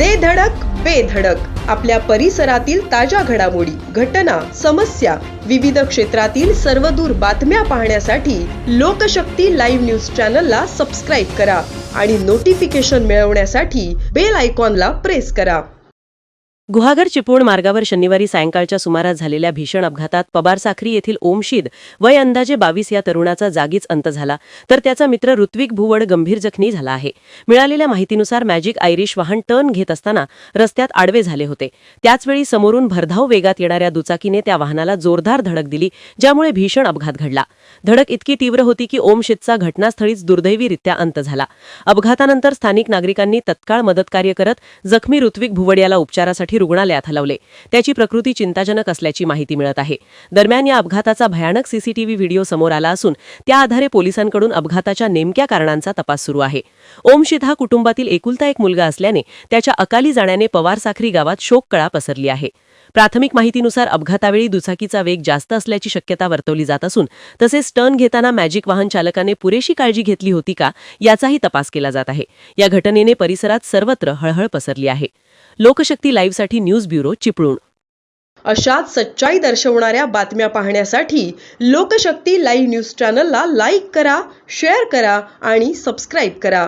दे धडक बेधडक आपल्या परिसरातील ताज्या घडामोडी, घटना, समस्या, विविध क्षेत्रातील सर्वदूर बातम्या पाहण्यासाठी लोकशक्ती लाईव्ह न्यूज चॅनलला सबस्क्राईब करा आणि नोटिफिकेशन मिळवण्यासाठी बेल आयकॉनला प्रेस करा. गुहागर चिपळूण मार्गावर शनिवारी सायंकाळच्या सुमारास झालेल्या भीषण अपघातात पबारसाखरी येथील ओमशीद वय अंदाजे 22 या तरुणाचा जागीच अंत झाला, तर त्याचा मित्र ऋत्विक भुवड गंभीर जखमी झाला आहे. मिळालेल्या माहितीनुसार मॅजिक आयरिश वाहन टर्न घेत असताना रस्त्यात आडवे झाले होते. त्याचवेळी समोरून भरधाव वेगात येणाऱ्या दुचाकीने त्या वाहनाला जोरदार धडक दिली, ज्यामुळे भीषण अपघात घडला. धडक इतकी तीव्र होती की ओमशीदचा घटनास्थळीच दुर्दैवीरित्या अंत झाला. अपघातानंतर स्थानिक नागरिकांनी तत्काळ मदतकार्य करत जखमी ऋत्विक भुवड याला उपचारासाठी रुग्णालयात हलवले. त्याची प्रकृती चिंताजनक असल्याची माहिती मिळत आहे. दरम्यान या अपघाताचा भयानक सीसीटीव्ही व्हिडिओ समोर आला असून त्या आधारे पोलिसांकडून अपघाताच्या नेमक्या कारणांचा तपास सुरू आहे. ओमशीद हा कुटुंबातील एकुलता एक मुलगा असल्याने त्याच्या अकाली जाण्याने पवारसाखरी गावात शोककळा पसरली आहे. प्राथमिक माहितीनुसार अपघातावेळी दुचाकीचा वेग जास्त असल्याची शक्यता वर्तवली जात असून तसेच टर्न घेताना मॅजिक वाहन चालकाने पुरेशी काळजी घेतली होती का याचाही तपास केला जात आहे. या घटनेने परिसरात सर्वत्र हळहळ पसरली आहे. लोकशक्ती लाईव्हसाठी न्यूज ब्युरो, चिपळूण. अशाच सच्चाई दर्शवणाऱ्या बातम्या पाहण्यासाठी लोकशक्ती लाईव्ह न्यूज चॅनलला लाईक करा, शेअर करा आणि सबस्क्राईब करा.